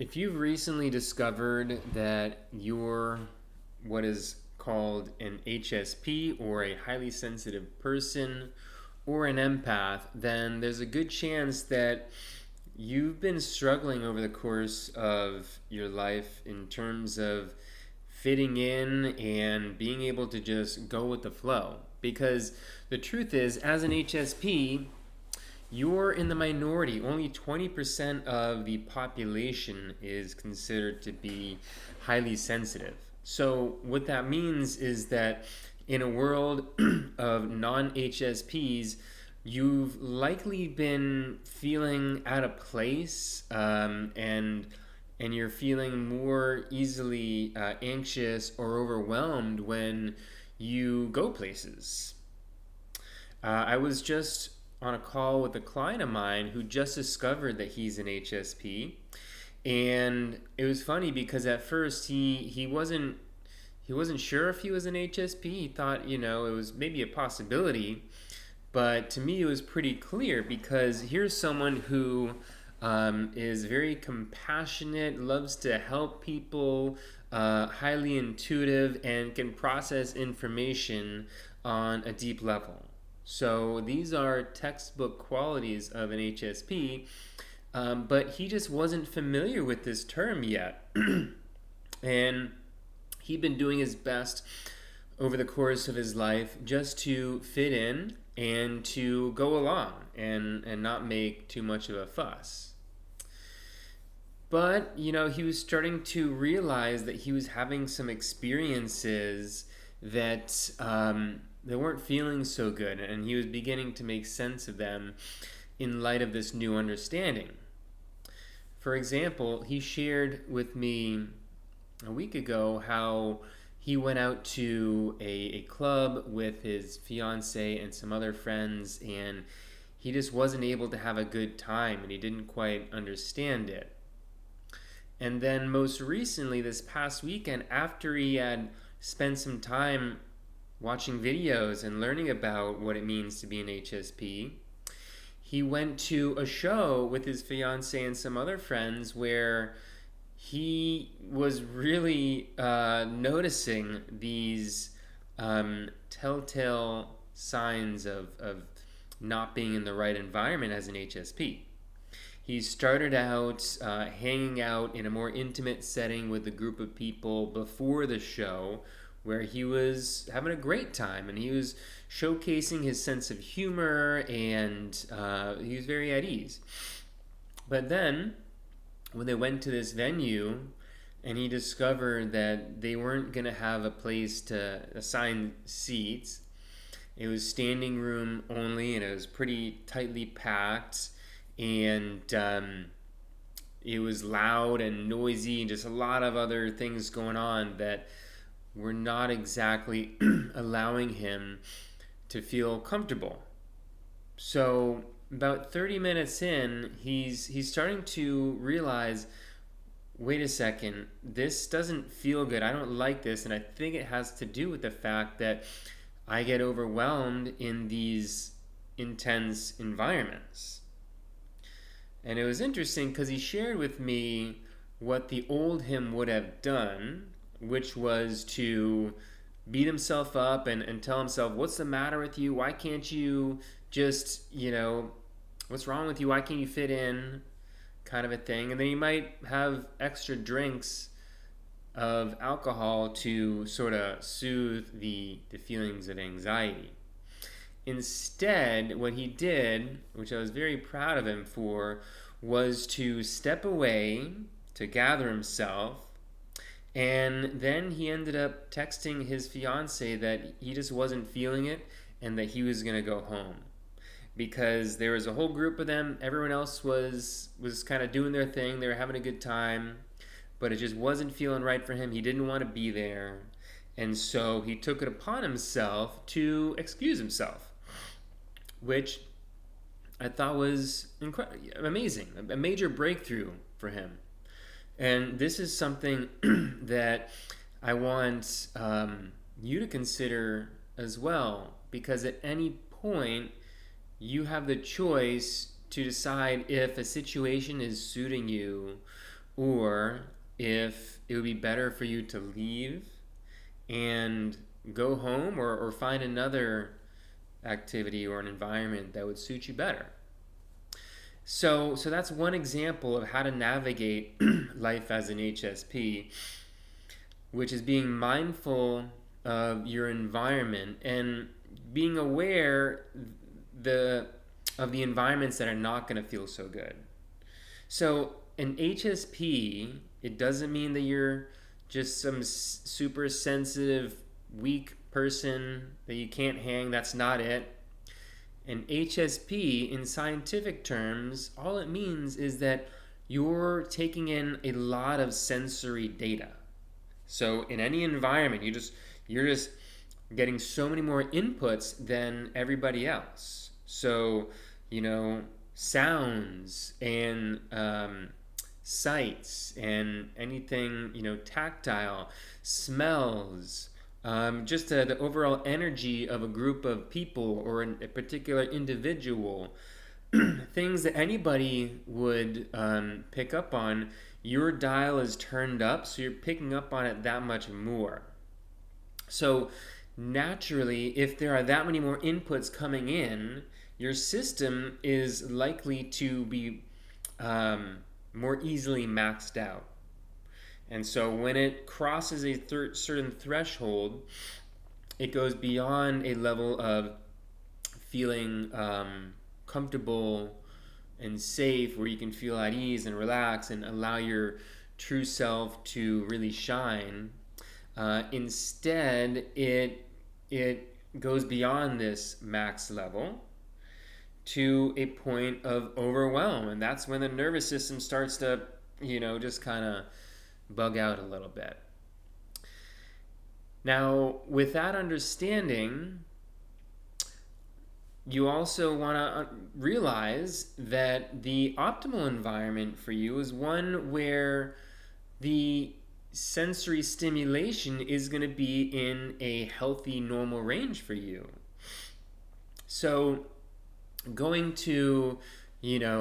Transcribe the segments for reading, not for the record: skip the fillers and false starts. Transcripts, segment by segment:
If you've recently discovered that you're what is called an HSP or a highly sensitive person or an empath, then there's a good chance that you've been struggling over the course of your life in terms of fitting in and being able to just go with the flow. Because the truth is, as an HSP, you're in the minority. Only 20% of the population is considered to be highly sensitive. So, what that means is that in a world of non HSPs, you've likely been feeling out of place, and you're feeling more easily anxious or overwhelmed when you go places. I was just on a call with a client of mine who just discovered that he's an HSP, and it was funny because at first he wasn't sure if he was an HSP. He thought it was maybe a possibility, but to me it was pretty clear because here's someone who is very compassionate, loves to help people, highly intuitive, and can process information on a deep level. So these are textbook qualities of an HSP, but he just wasn't familiar with this term yet. And he'd been doing his best over the course of his life just to fit in and to go along and not make too much of a fuss. But, he was starting to realize that he was having some experiences that they weren't feeling so good, and he was beginning to make sense of them in light of this new understanding. For example, he shared with me a week ago how he went out to a club with his fiance and some other friends, and he just wasn't able to have a good time, and he didn't quite understand it. And then most recently, this past weekend, after he had spent some time watching videos and learning about what it means to be an HSP, he went to a show with his fiance and some other friends where he was really noticing these telltale signs of not being in the right environment as an HSP. He started out hanging out in a more intimate setting with a group of people before the show, where he was having a great time and he was showcasing his sense of humor, and he was very at ease. But then, when they went to this venue and he discovered that they weren't going to have a place to assign seats, it was standing room only, and it was pretty tightly packed, and it was loud and noisy and just a lot of other things going on that were not exactly allowing him to feel comfortable. So about 30 minutes in, he's starting to realize, wait a second, this doesn't feel good. I don't like this, and I think it has to do with the fact that I get overwhelmed in these intense environments. And it was interesting because he shared with me what the old him would have done, which was to beat himself up and tell himself, what's the matter with you? Why can't you just, what's wrong with you? Why can't you fit in? Kind of a thing. And then you might have extra drinks of alcohol to sort of soothe the feelings of anxiety. Instead, what he did, which I was very proud of him for, was to step away, to gather himself, and then he ended up texting his fiance that he just wasn't feeling it and that he was going to go home. Because there was a whole group of them, everyone else was kind of doing their thing, they were having a good time, but it just wasn't feeling right for him. He didn't want to be there, and so he took it upon himself to excuse himself, which I thought was amazing, a major breakthrough for him. And this is something that I want you to consider as well, because at any point you have the choice to decide if a situation is suiting you or if it would be better for you to leave and go home, or find another activity or an environment that would suit you better. So that's one example of how to navigate life as an HSP, which is being mindful of your environment and being aware the of the environments that are not going to feel so good. So an HSP, it doesn't mean that you're just some super sensitive, weak person that you can't hang. That's not it. An HSP, in scientific terms, all it means is that you're taking in a lot of sensory data. So in any environment, you're just getting so many more inputs than everybody else. So, sounds and sights and anything, tactile, smells, just the overall energy of a group of people or a particular individual, things that anybody would pick up on. Your dial is turned up, so you're picking up on it that much more. So naturally, if there are that many more inputs coming in, your system is likely to be more easily maxed out. And so when it crosses a certain threshold, it goes beyond a level of feeling comfortable and safe, where you can feel at ease and relax and allow your true self to really shine. Instead, it goes beyond this max level to a point of overwhelm, and that's when the nervous system starts to, just kind of bug out a little bit. Now, with that understanding, you also want to realize that the optimal environment for you is one where the sensory stimulation is going to be in a healthy, normal range for you. So going to, a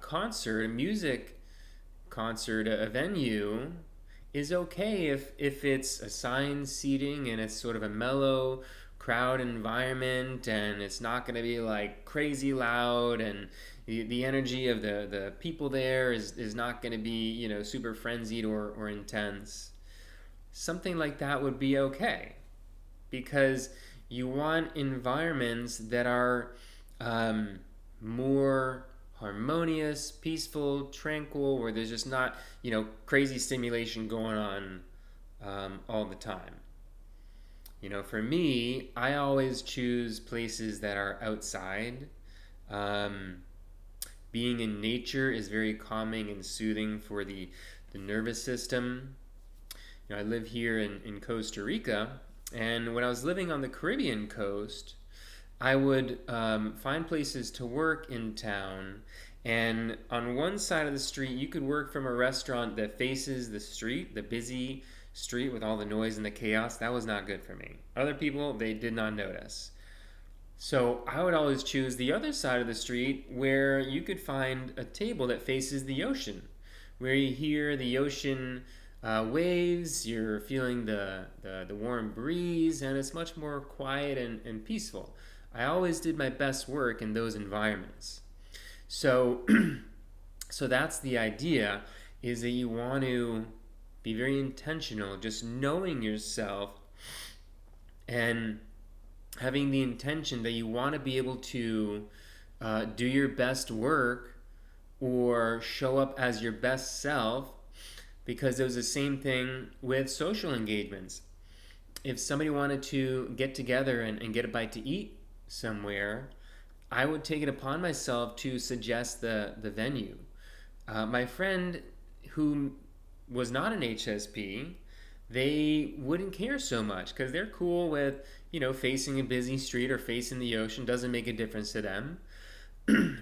concert, a music concert, a venue, is okay if it's assigned seating and it's sort of a mellow crowd environment, and it's not going to be like crazy loud, and the energy of the people there is not going to be, super frenzied or intense. Something like that would be okay, because you want environments that are more harmonious, peaceful, tranquil, where there's just not, crazy stimulation going on all the time. For me, I always choose places that are outside. Being in nature is very calming and soothing for the nervous system. I live here in Costa Rica, and when I was living on the Caribbean coast, I would find places to work in town, and on one side of the street, you could work from a restaurant that faces the street, the busy street with all the noise and the chaos. That was not good for me. Other people, they did not notice. So I would always choose the other side of the street, where you could find a table that faces the ocean, where you hear the ocean waves, you're feeling the warm breeze, and it's much more quiet and peaceful. I always did my best work in those environments. So so that's the idea, is that you want to be very intentional, just knowing yourself and having the intention that you want to be able to do your best work or show up as your best self, because it was the same thing with social engagements. If somebody wanted to get together and get a bite to eat somewhere, I would take it upon myself to suggest the venue. My friend who was not an HSP, they wouldn't care so much, because they're cool with, facing a busy street or facing the ocean. Doesn't make a difference to them.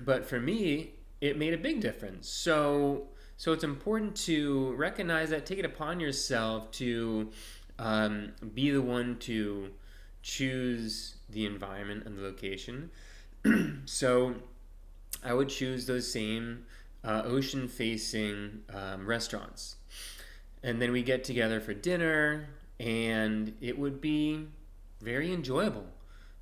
But for me, it made a big difference. So it's important to recognize that, take it upon yourself to be the one to choose the environment and the location. So I would choose those same ocean-facing restaurants. And then we get together for dinner, and it would be very enjoyable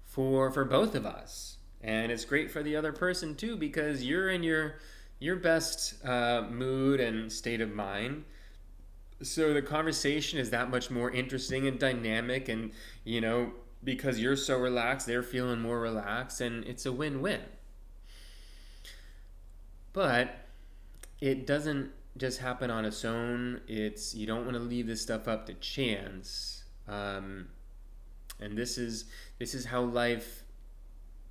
for both of us. And it's great for the other person too, because you're in your best mood and state of mind. So the conversation is that much more interesting and dynamic, and because you're so relaxed, they're feeling more relaxed, and it's a win-win. But it doesn't just happen on its own. You don't want to leave this stuff up to chance. And this is how life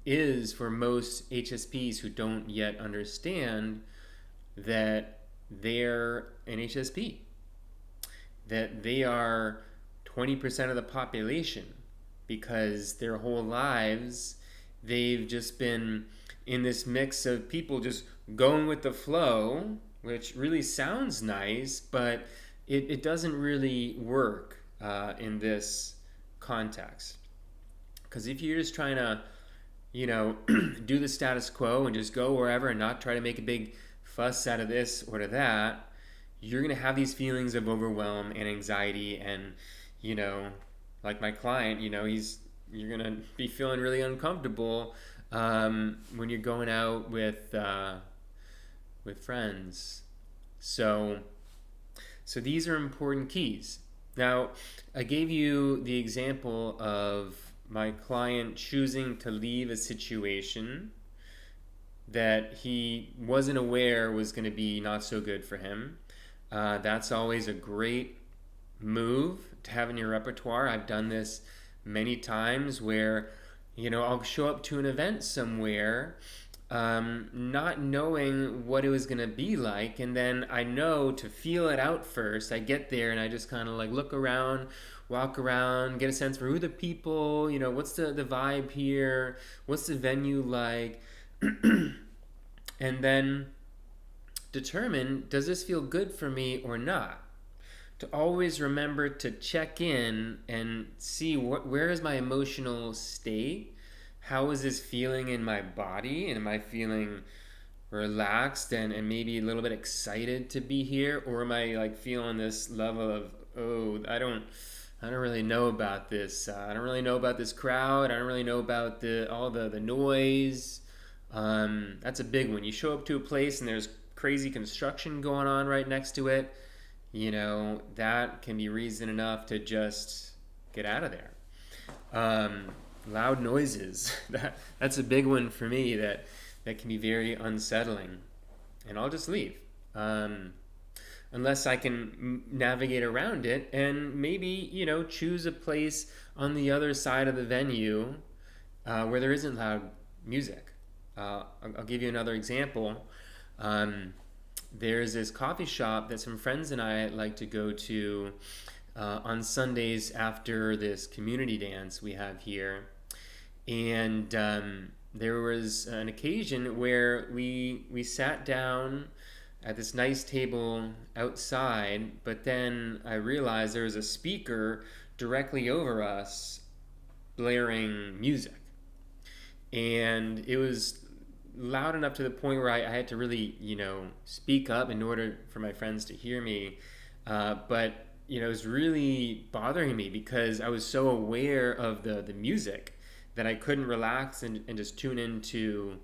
is for most HSPs who don't yet understand that they're an HSP, that they are 20% of the population, because their whole lives they've just been in this mix of people just going with the flow, which really sounds nice, but it doesn't really work in this context. Because if you're just trying to, do the status quo and just go wherever and not try to make a big fuss out of this or to that, you're going to have these feelings of overwhelm and anxiety. And, like my client, you're going to be feeling really uncomfortable when you're going out with friends. So these are important keys. Now, I gave you the example of my client choosing to leave a situation that he wasn't aware was going to be not so good for him. That's always a great move to have in your repertoire. I've done this many times where, I'll show up to an event somewhere not knowing what it was going to be like, and then I know to feel it out first. I get there and I just kind of like look around, walk around, get a sense for who the people, what's the vibe here, what's the venue like, and then determine, does this feel good for me or not? To always remember to check in and see where is my emotional state. How is this feeling in my body? And am I feeling relaxed and maybe a little bit excited to be here? Or am I like feeling this level of, I don't really know about this. I don't really know about this crowd. I don't really know about all the noise. That's a big one. You show up to a place and there's crazy construction going on right next to it. That can be reason enough to just get out of there. Loud noises, that's a big one for me that can be very unsettling, and I'll just leave unless I can navigate around it and maybe choose a place on the other side of the venue where there isn't loud music. I'll give you another example. There's this coffee shop that some friends and I like to go to on Sundays after this community dance we have here. And there was an occasion where we sat down at this nice table outside, but then I realized there was a speaker directly over us blaring music. And it was loud enough to the point where I had to really, speak up in order for my friends to hear me. But it was really bothering me because I was so aware of the music that I couldn't relax and just tune into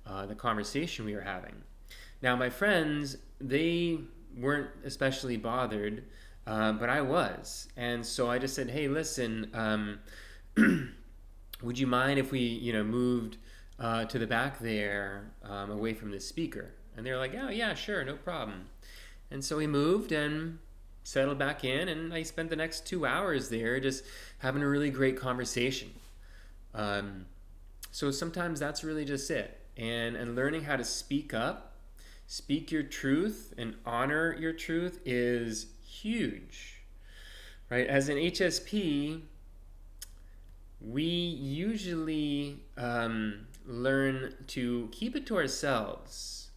the conversation we were having. Now, my friends, they weren't especially bothered, but I was. And so I just said, hey, listen, would you mind if we, moved to the back there away from the speaker? And they were like, oh, yeah, sure, no problem. And so we moved and settled back in, and I spent the next 2 hours there just having a really great conversation. So sometimes that's really just it. And learning how to speak up, speak your truth, and honor your truth is huge, right? As an HSP, we usually learn to keep it to ourselves,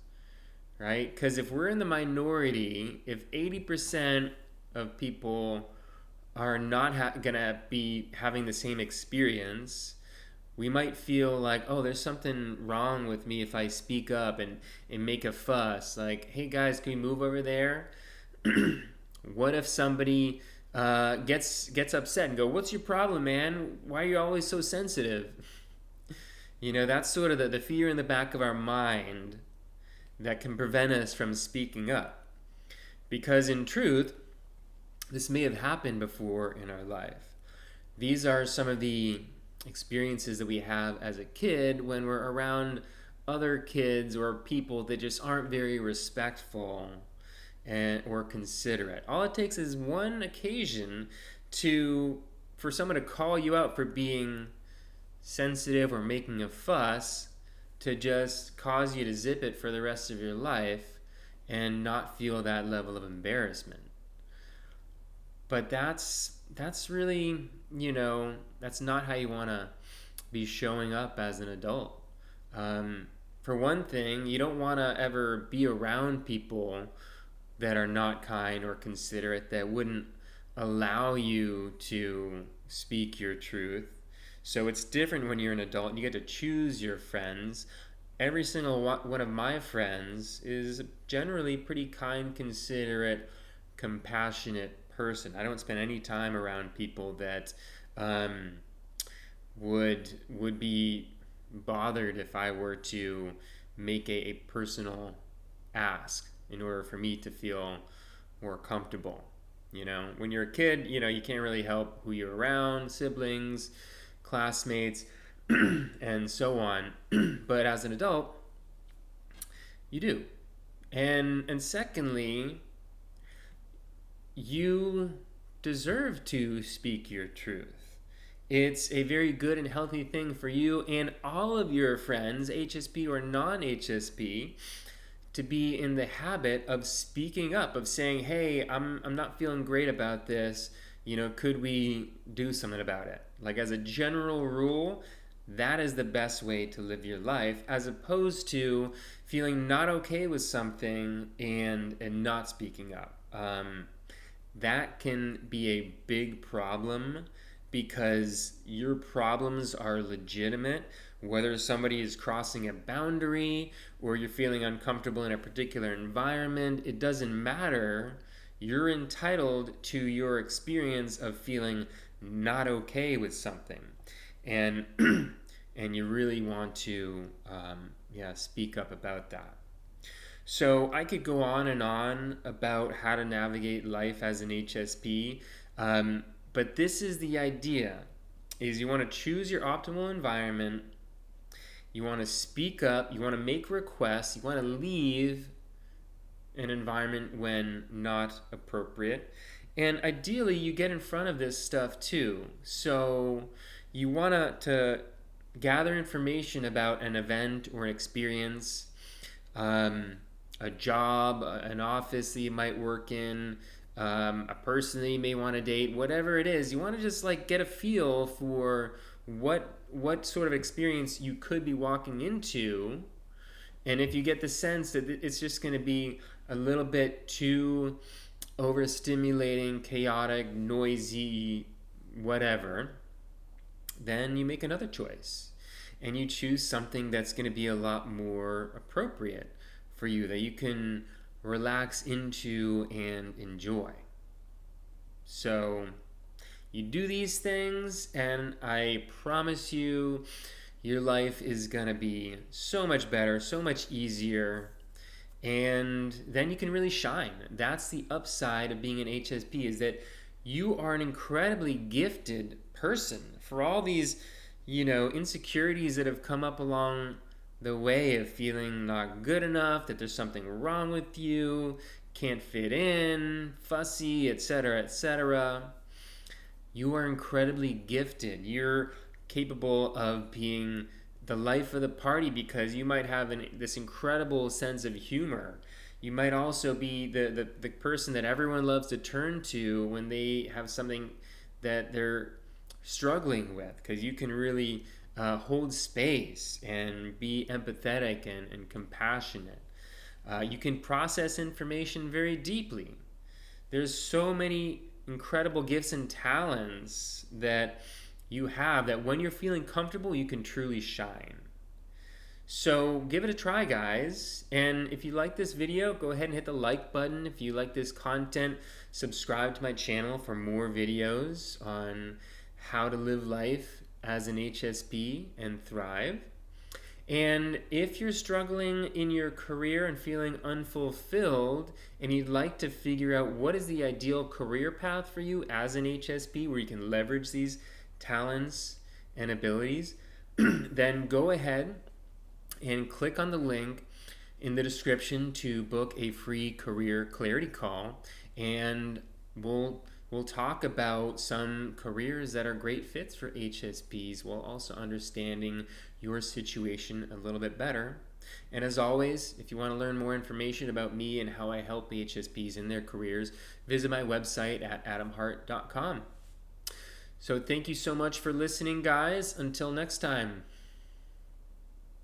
right? Because if we're in the minority, if 80% of people are not going to be having the same experience, We might feel like, oh, there's something wrong with me if I speak up and make a fuss. Like, hey guys, can we move over there? What if somebody gets upset and go, what's your problem, man? Why are you always so sensitive? That's sort of the fear in the back of our mind that can prevent us from speaking up. Because in truth, this may have happened before in our life. These are some of the experiences that we have as a kid when we're around other kids or people that just aren't very respectful or considerate. All it takes is one occasion for someone to call you out for being sensitive or making a fuss to just cause you to zip it for the rest of your life and not feel that level of embarrassment. But that's really, that's not how you want to be showing up as an adult. For one thing, you don't want to ever be around people that are not kind or considerate, that wouldn't allow you to speak your truth. So it's different when you're an adult and you get to choose your friends. Every single one of my friends is generally pretty kind, considerate, compassionate person. I don't spend any time around people that would be bothered if I were to make a personal ask in order for me to feel more comfortable. When you're a kid, you can't really help who you're around, siblings, classmates, and so on. But as an adult, you do. And secondly, you deserve to speak your truth. It's a very good and healthy thing for you and all of your friends, HSP or non-HSP, to be in the habit of speaking up, of saying, hey, I'm not feeling great about this. Could we do something about it? Like, as a general rule, that is the best way to live your life, as opposed to feeling not okay with something and not speaking up. That can be a big problem because your problems are legitimate. Whether somebody is crossing a boundary or you're feeling uncomfortable in a particular environment, it doesn't matter. You're entitled to your experience of feeling not okay with something, and and you really want to speak up about that. So I could go on and on about how to navigate life as an HSP, but this is the idea: is you want to choose your optimal environment, you want to speak up, you want to make requests, you want to leave an environment when not appropriate, and ideally you get in front of this stuff too. So you want to gather information about an event or an experience, a job, an office that you might work in, a person that you may want to date, whatever it is. You want to just get a feel for what sort of experience you could be walking into. And if you get the sense that it's just going to be a little bit too overstimulating, chaotic, noisy, whatever, then you make another choice. And you choose something that's going to be a lot more appropriate for you, that you can relax into and enjoy. So you do these things, and I promise you, your life is going to be so much better, so much easier, and then you can really shine. That's the upside of being an HSP, is that you are an incredibly gifted person. For all these, insecurities that have come up along the way of feeling not good enough, that there's something wrong with you, can't fit in, fussy, etc., etc., you are incredibly gifted. You're capable of being the life of the party because you might have this incredible sense of humor. You might also be the person that everyone loves to turn to when they have something that they're struggling with, because you can really hold space and be empathetic and compassionate. You can process information very deeply. There's so many incredible gifts and talents that you have that when you're feeling comfortable, you can truly shine. So give it a try, guys. And if you like this video, go ahead and hit the like button. If you like this content, subscribe to my channel for more videos on how to live life as an HSP and thrive. And if you're struggling in your career and feeling unfulfilled and you'd like to figure out what is the ideal career path for you as an HSP where you can leverage these talents and abilities, then go ahead and click on the link in the description to book a free career clarity call, and we'll talk about some careers that are great fits for HSPs while also understanding your situation a little bit better. And as always, if you want to learn more information about me and how I help HSPs in their careers, visit my website at adamhardt.com. So thank you so much for listening, guys. Until next time.